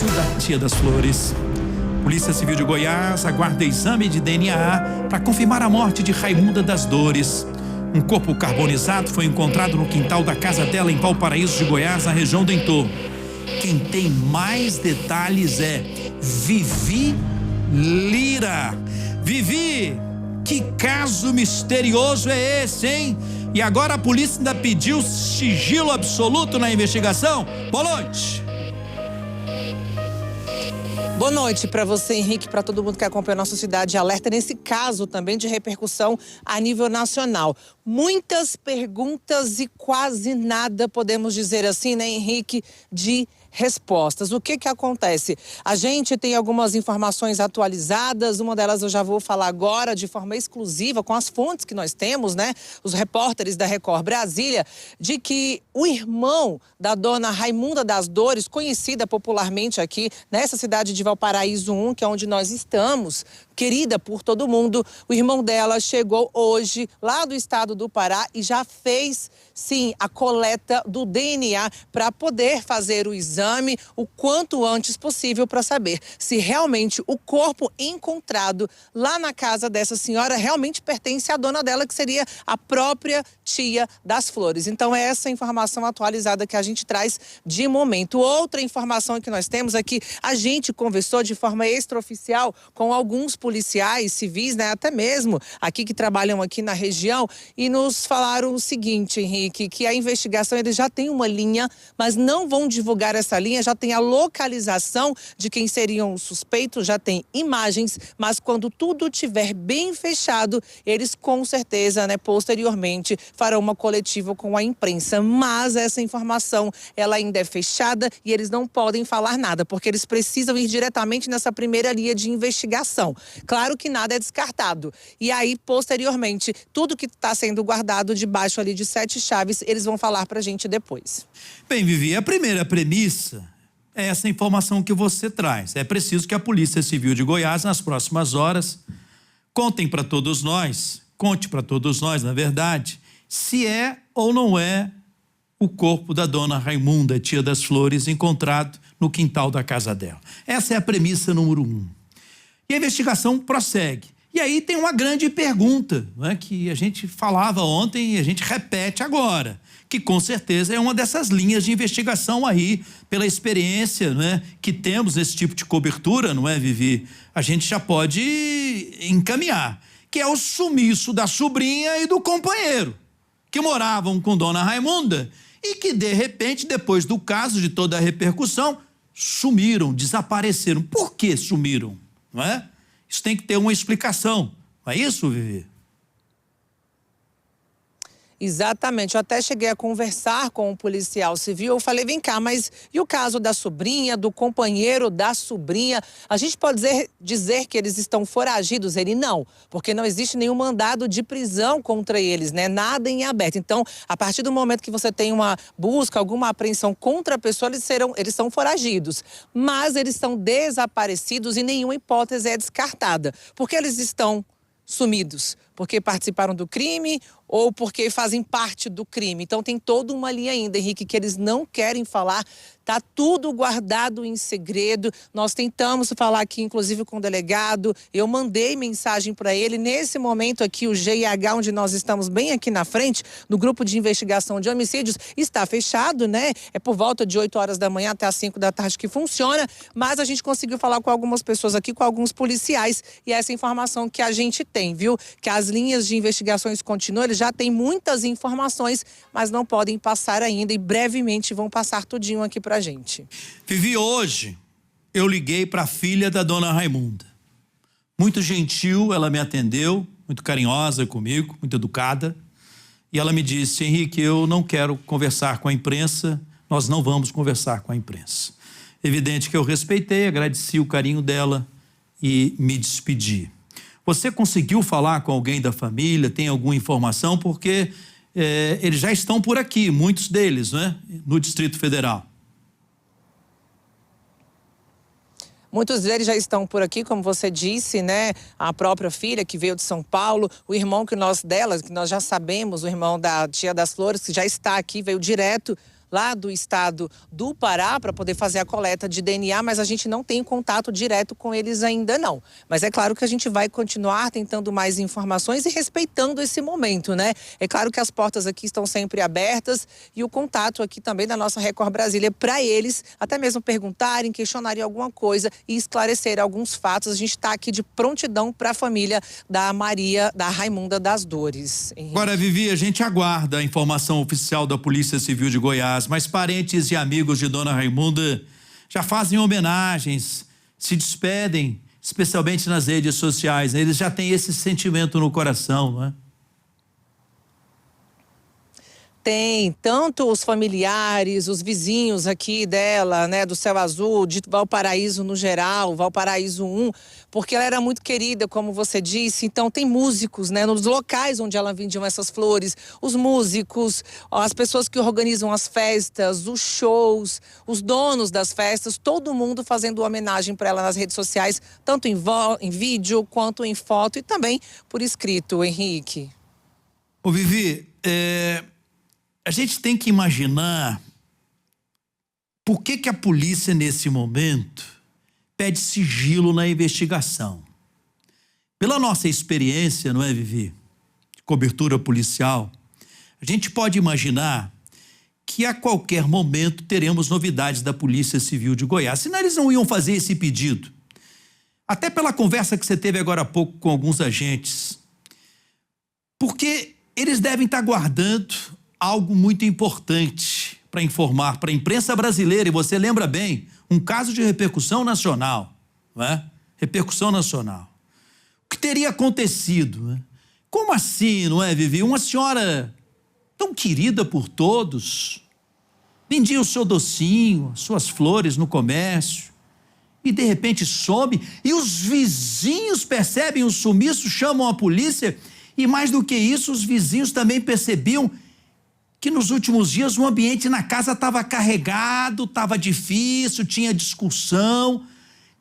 caso da tia das flores. Polícia Civil de Goiás aguarda exame de DNA para confirmar a morte de Raimunda das Dores. Um corpo carbonizado foi encontrado no quintal da casa dela em Valparaíso de Goiás, na região do entorno. Quem tem mais detalhes é Vivi Lira. Vivi, que caso misterioso é esse, hein? E agora a polícia ainda pediu sigilo absoluto na investigação? Boa noite. Boa noite para você, Henrique, para todo mundo que acompanha a nossa Cidade Alerta, nesse caso também de repercussão a nível nacional. Muitas perguntas e quase nada, podemos dizer assim, né, Henrique, de respostas. O que acontece? A gente tem algumas informações atualizadas, uma delas eu já vou falar agora de forma exclusiva com as fontes que nós temos, né? Os repórteres da Record Brasília, de que o irmão da dona Raimunda das Dores, conhecida popularmente aqui nessa cidade de Valparaíso 1, que é onde nós estamos, querida por todo mundo, o irmão dela chegou hoje lá do estado do Pará e já fez, sim, a coleta do DNA para poder fazer o exame o quanto antes possível para saber se realmente o corpo encontrado lá na casa dessa senhora realmente pertence à dona dela, que seria a própria tia das flores. Então é essa informação atualizada que a gente traz de momento. Outra informação que nós temos é que a gente conversou de forma extraoficial com alguns policiais civis, né, até mesmo aqui que trabalham aqui na região, e nos falaram o seguinte, Henrique, que a investigação, eles já tem uma linha, mas não vão divulgar essa linha, já tem a localização de quem seriam os suspeitos, já tem imagens, mas quando tudo estiver bem fechado, eles com certeza, né, posteriormente farão uma coletiva com a imprensa, mas essa informação, ela ainda é fechada e eles não podem falar nada, porque eles precisam ir diretamente nessa primeira linha de investigação. Claro que nada é descartado. E aí, posteriormente, tudo que está sendo guardado debaixo ali de 7 chaves, eles vão falar pra gente depois. Bem, Vivi, a primeira premissa é essa informação que você traz. É preciso que a Polícia Civil de Goiás, nas próximas horas, conte para todos nós, na verdade, se é ou não é o corpo da dona Raimunda, tia das Flores, encontrado no quintal da casa dela. Essa é a premissa número 1. E a investigação prossegue. E aí tem uma grande pergunta, né, que a gente falava ontem e a gente repete agora, que com certeza é uma dessas linhas de investigação aí, pela experiência, né, que temos nesse tipo de cobertura, não é, Vivi? A gente já pode encaminhar, que é o sumiço da sobrinha e do companheiro, que moravam com dona Raimunda e que, de repente, depois do caso, de toda a repercussão, sumiram, desapareceram. Por que sumiram? Não é? Isso tem que ter uma explicação. Não é isso, Vivi? Exatamente, eu até cheguei a conversar com um policial civil, eu falei, vem cá, mas e o caso da sobrinha, do companheiro da sobrinha? A gente pode dizer que eles estão foragidos? Ele, não, porque não existe nenhum mandado de prisão contra eles, né? Nada em aberto. Então, a partir do momento que você tem uma busca, alguma apreensão contra a pessoa, eles são foragidos. Mas eles são desaparecidos e nenhuma hipótese é descartada. Porque eles estão sumidos? Porque participaram do crime ou porque fazem parte do crime. Então tem toda uma linha ainda, Henrique, que eles não querem falar. Tá tudo guardado em segredo. Nós tentamos falar aqui, inclusive, com o delegado. Eu mandei mensagem para ele. Nesse momento aqui, o GIH, onde nós estamos bem aqui na frente, no grupo de investigação de homicídios, está fechado, né? É por volta de 8 horas da manhã até as 5 da tarde que funciona. Mas a gente conseguiu falar com algumas pessoas aqui, com alguns policiais. E essa informação que a gente tem, viu? Que as linhas de investigações continuam. Eles já têm muitas informações, mas não podem passar ainda. E brevemente vão passar tudinho aqui pra gente. Vivi, hoje eu liguei para a filha da dona Raimunda. Muito gentil, ela me atendeu, muito carinhosa comigo, muito educada. E ela me disse, Henrique, eu não quero conversar com a imprensa, nós não vamos conversar com a imprensa. Evidente que eu respeitei, agradeci o carinho dela e me despedi. Você conseguiu falar com alguém da família? Tem alguma informação? Porque eles já estão por aqui, muitos deles, né? No Distrito Federal. Muitos deles já estão por aqui, como você disse, né? A própria filha que veio de São Paulo, o irmão que nós já sabemos, o irmão da tia das Flores, que já está aqui, veio direto lá do estado do Pará para poder fazer a coleta de DNA, mas a gente não tem contato direto com eles ainda não. Mas é claro que a gente vai continuar tentando mais informações e respeitando esse momento, né? É claro que as portas aqui estão sempre abertas e o contato aqui também da nossa Record Brasília para eles, até mesmo perguntarem, questionarem alguma coisa e esclarecer alguns fatos. A gente está aqui de prontidão para a família da Maria, da Raimunda das Dores. Henrique. Agora, Vivi, a gente aguarda a informação oficial da Polícia Civil de Goiás, mas parentes e amigos de Dona Raimunda já fazem homenagens, se despedem, especialmente nas redes sociais. Eles já têm esse sentimento no coração, não é? Tem tanto os familiares, os vizinhos aqui dela, né, do Céu Azul, de Valparaíso no geral, Valparaíso 1, porque ela era muito querida, como você disse. Então tem músicos, né, nos locais onde ela vendiam essas flores, os músicos, as pessoas que organizam as festas, os shows, os donos das festas, todo mundo fazendo homenagem para ela nas redes sociais, tanto em vídeo quanto em foto e também por escrito, Henrique. Ô Vivi, a gente tem que imaginar por que a polícia, nesse momento, pede sigilo na investigação. Pela nossa experiência, não é, Vivi? De cobertura policial, a gente pode imaginar que a qualquer momento teremos novidades da Polícia Civil de Goiás. Senão eles não iam fazer esse pedido. Até pela conversa que você teve agora há pouco com alguns agentes. Porque eles devem estar guardando algo muito importante para informar para a imprensa brasileira, e você lembra bem, um caso de repercussão nacional, não é? Repercussão nacional. O que teria acontecido? Não é? Como assim, não é, Vivi? Uma senhora tão querida por todos, vendia o seu docinho, suas flores no comércio, e de repente some, e os vizinhos percebem o sumiço, chamam a polícia, e mais do que isso, os vizinhos também percebiam que nos últimos dias o ambiente na casa estava carregado, estava difícil, tinha discussão.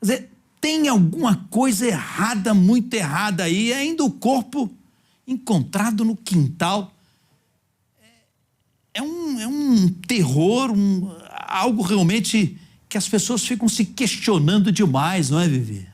Quer dizer, tem alguma coisa errada, muito errada aí. E ainda o corpo encontrado no quintal. É um terror, algo realmente que as pessoas ficam se questionando demais, não é, Vivi?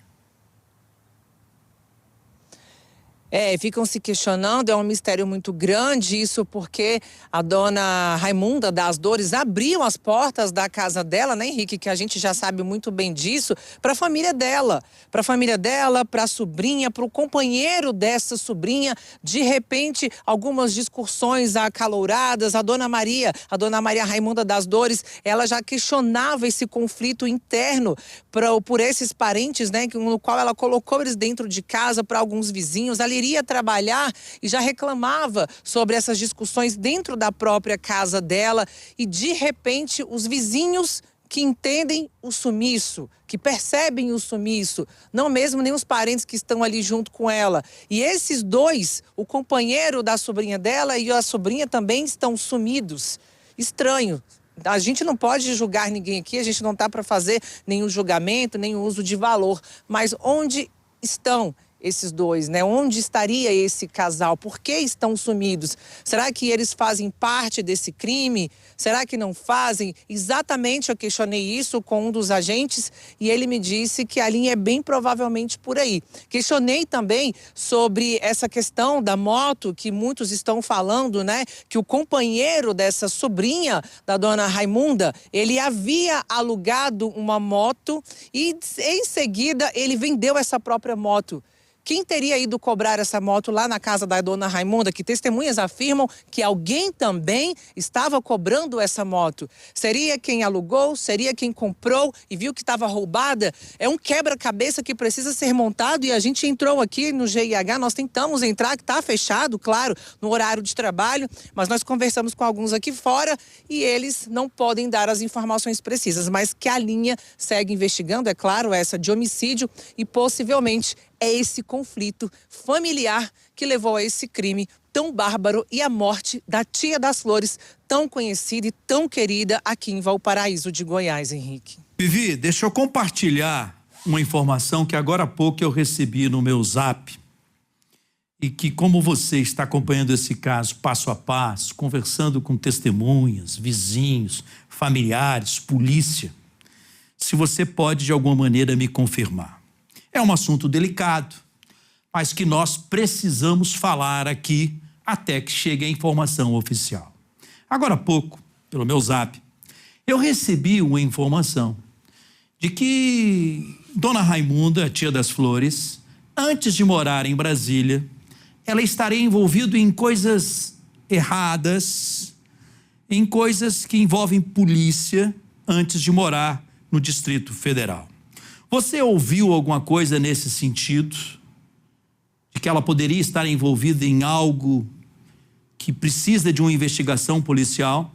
Ficam se questionando, é um mistério muito grande isso, porque a dona Raimunda das Dores abriu as portas da casa dela, né, Henrique, que a gente já sabe muito bem disso, para a família dela, para a sobrinha, para o companheiro dessa sobrinha. De repente, algumas discussões acaloradas. A dona Maria Raimunda das Dores, ela já questionava esse conflito interno por esses parentes, né, no qual ela colocou eles dentro de casa para alguns vizinhos. Ali iria trabalhar e já reclamava sobre essas discussões dentro da própria casa dela, e de repente os vizinhos que entendem o sumiço, que percebem o sumiço, não mesmo nem os parentes que estão ali junto com ela. E esses dois, o companheiro da sobrinha dela e a sobrinha também estão sumidos. Estranho. A gente não pode julgar ninguém aqui, a gente não está para fazer nenhum julgamento, nenhum uso de valor, mas onde estão esses dois, né? Onde estaria esse casal? Por que estão sumidos? Será que eles fazem parte desse crime? Será que não fazem? Exatamente, eu questionei isso com um dos agentes e ele me disse que a linha é bem provavelmente por aí. Questionei também sobre essa questão da moto que muitos estão falando, né? Que o companheiro dessa sobrinha da dona Raimunda, ele havia alugado uma moto e em seguida ele vendeu essa própria moto. Quem teria ido cobrar essa moto lá na casa da dona Raimunda, que testemunhas afirmam que alguém também estava cobrando essa moto? Seria quem alugou? Seria quem comprou e viu que estava roubada? É um quebra-cabeça que precisa ser montado, e a gente entrou aqui no GIH, nós tentamos entrar, que está fechado, claro, no horário de trabalho, mas nós conversamos com alguns aqui fora e eles não podem dar as informações precisas, mas que a linha segue investigando, é claro, essa de homicídio, e possivelmente é esse conflito familiar que levou a esse crime tão bárbaro e a morte da tia das Flores, tão conhecida e tão querida aqui em Valparaíso de Goiás, Henrique. Vivi, deixa eu compartilhar uma informação que agora há pouco eu recebi no meu zap. e que, como você está acompanhando esse caso passo a passo, conversando com testemunhas, vizinhos, familiares, polícia, se você pode de alguma maneira me confirmar. É um assunto delicado, mas que nós precisamos falar aqui até que chegue a informação oficial. Agora há pouco, pelo meu zap, eu recebi uma informação de que Dona Raimunda, a tia das Flores, antes de morar em Brasília, ela estaria envolvida em coisas erradas, em coisas que envolvem polícia, antes de morar no Distrito Federal. Você ouviu alguma coisa nesse sentido? De que ela poderia estar envolvida em algo que precisa de uma investigação policial?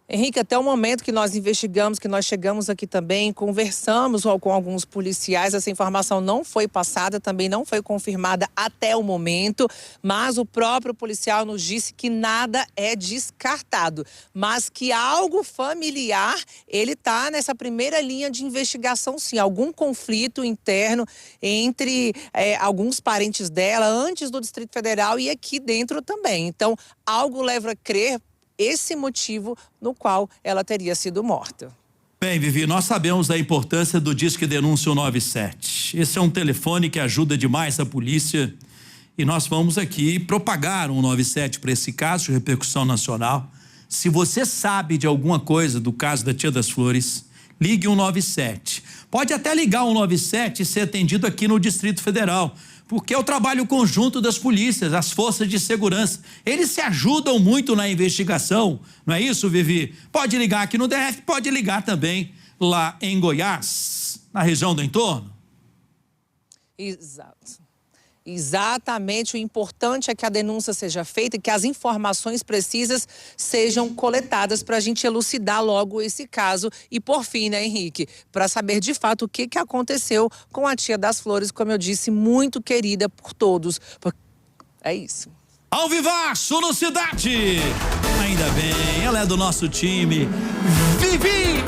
Henrique, até o momento que nós investigamos, que nós chegamos aqui também, conversamos com alguns policiais, essa informação não foi passada, também não foi confirmada até o momento, mas o próprio policial nos disse que nada é descartado, mas que algo familiar, ele está nessa primeira linha de investigação sim, algum conflito interno entre alguns parentes dela, antes do Distrito Federal e aqui dentro também. Então, algo leva a crer esse motivo no qual ela teria sido morta. Bem, Vivi, nós sabemos da importância do Disque Denúncia 197. Esse é um telefone que ajuda demais a polícia e nós vamos aqui propagar o 197 para esse caso de repercussão nacional. Se você sabe de alguma coisa do caso da tia das Flores, ligue 197. Pode até ligar 197 e ser atendido aqui no Distrito Federal, porque é o trabalho conjunto das polícias, as forças de segurança. Eles se ajudam muito na investigação, não é isso, Vivi? Pode ligar aqui no DF, pode ligar também lá em Goiás, na região do entorno. Exato. Exatamente, o importante é que a denúncia seja feita e que as informações precisas sejam coletadas para a gente elucidar logo esse caso. E por fim, né, Henrique, para saber de fato o que aconteceu com a tia das Flores, como eu disse, muito querida por todos. É isso. Ao vivaço no Cidade! Ainda bem, ela é do nosso time. Vivi!